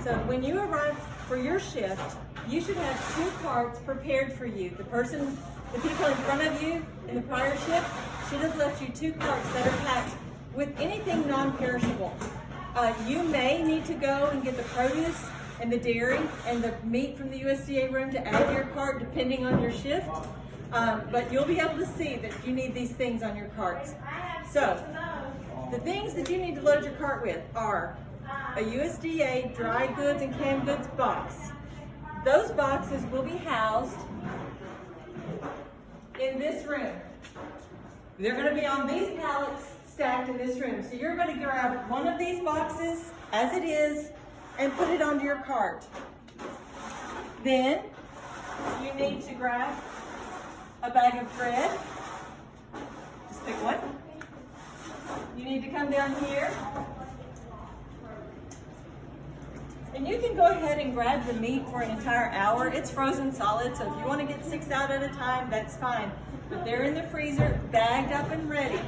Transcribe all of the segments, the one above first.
So when you arrive for your shift, you should have 2 carts prepared for you. The people in front of you in the prior shift should have left you 2 carts that are packed with anything non-perishable. You may need to go and get the produce and the dairy and the meat from the USDA room to add to your cart depending on your shift. But you'll be able to see that you need these things on your carts. So the things that you need to load your cart with are a USDA dry goods and canned goods box. Those boxes will be housed in this room. They're going to be on these pallets stacked in this room. So you're going to grab one of these boxes as it is and put it onto your cart. Then you need to grab a bag of bread. Just pick one. You need to come down here. And you can go ahead and grab the meat for an entire hour. It's frozen solid, so if you want to get 6 out at a time, that's fine. But they're in the freezer, bagged up and ready.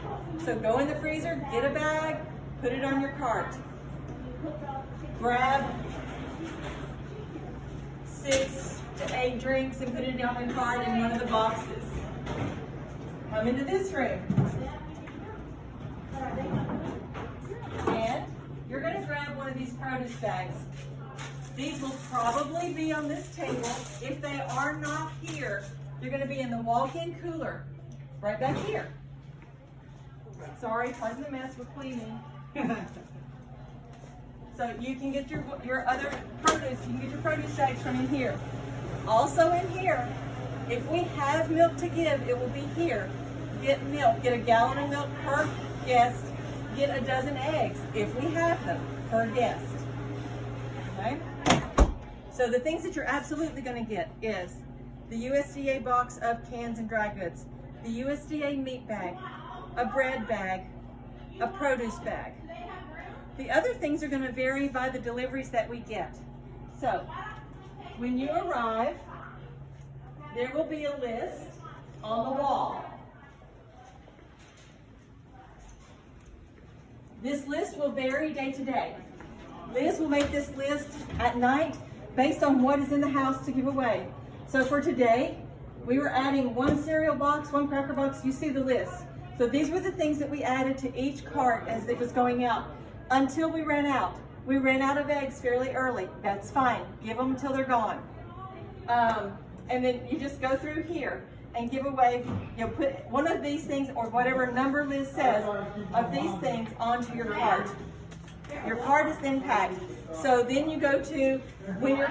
So go in the freezer, get a bag, put it on your cart. Grab 6 to 8 drinks and put it on your cart in one of the boxes. Come into this room. And you're going to grab one of these produce bags. These will probably be on this table. If they are not here, they're going to be in the walk-in cooler right back here. Sorry, pardon the mess, we're cleaning. So you can get your other produce, you can get your produce bags from in here. Also in here, if we have milk to give, it will be here. Get milk, get a gallon of milk per guest, get a dozen eggs, if we have them, per guest. Okay? So the things that you're absolutely going to get is the USDA box of cans and dry goods, the USDA meat bag, a bread bag, a produce bag. The other things are going to vary by the deliveries that we get. So when you arrive, there will be a list on the wall. This list will vary day to day. Liz will make this list at night based on what is in the house to give away. So for today, we were adding 1 cereal box, 1 cracker box. You see the list. So these were the things that we added to each cart as it was going out until we ran out. We ran out of eggs fairly early. That's fine. Give them until they're gone. And then you just go through here and give away, put one of these things or whatever number Liz says of these things onto your cart. Your cart is then packed. So then you go to when your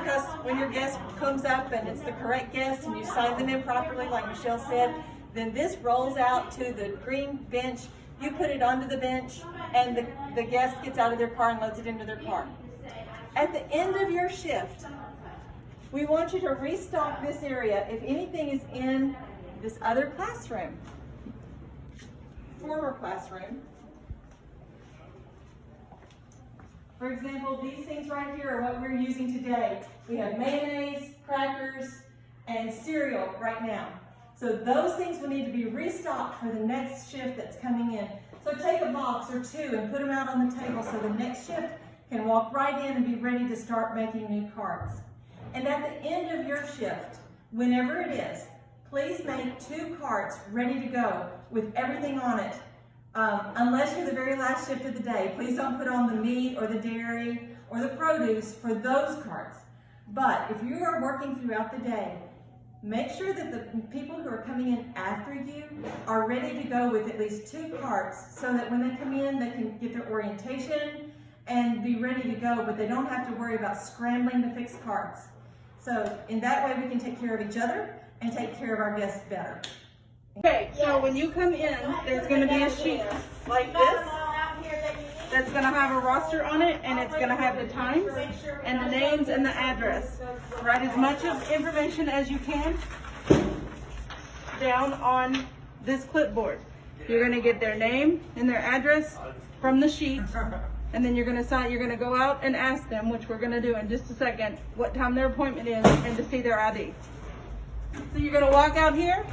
guest comes up and it's the correct guest and you sign them in properly, like Michelle said, then this rolls out to the green bench. You put it onto the bench and the guest gets out of their car and loads it into their car. At the end of your shift, we want you to restock this area if anything is in this other classroom, former classroom. For example, these things right here are what we're using today. We have mayonnaise, crackers, and cereal right now. So those things will need to be restocked for the next shift that's coming in. So take a box or 2 and put them out on the table so the next shift can walk right in and be ready to start making new carts. And at the end of your shift, whenever it is, please make 2 carts ready to go with everything on it. Unless you're the very last shift of the day, please don't put on the meat or the dairy or the produce for those carts. But if you are working throughout the day, make sure that the people who are coming in after you are ready to go with at least 2 carts so that when they come in, they can get their orientation and be ready to go, but they don't have to worry about scrambling to fix carts. So in that way, we can take care of each other and take care of our guests better. Okay, so when you come in, there's going to be a sheet like this that's going to have a roster on it, and it's going to have the times and the names and the address. Write as much of information as you can down on this clipboard. You're going to get their name and their address from the sheet, and then you're going to go out and ask them, which we're going to do in just a second, what time their appointment is and to see their ID. So you're going to walk out here,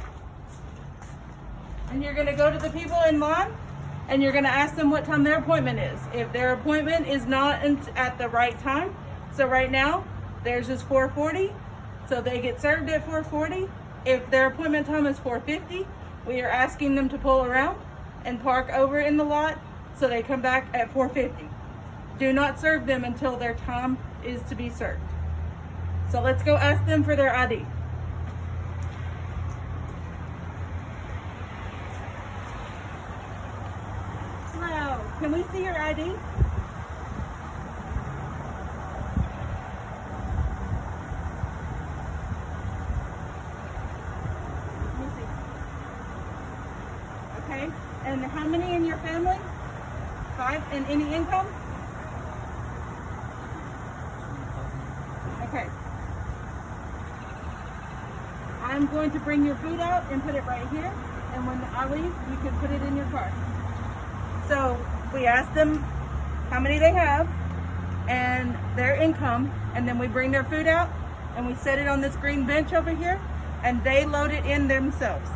and you're going to go to the people in line, and you're going to ask them what time their appointment is. If their appointment is not at the right time, So right now, theirs is 4:40, so they get served at 4:40. If their appointment time is 4:50, we are asking them to pull around and park over in the lot so they come back at 4:50. Do not serve them until their time is to be served. So let's go ask them for their ID. Hello, can we see your ID? Let me see. Okay, and how many in your family? 5, and any income? Okay. I'm going to bring your food out and put it right here, and when I leave, you can put it in your car. So we ask them how many they have and their income, and then we bring their food out and we set it on this green bench over here, and they load it in themselves.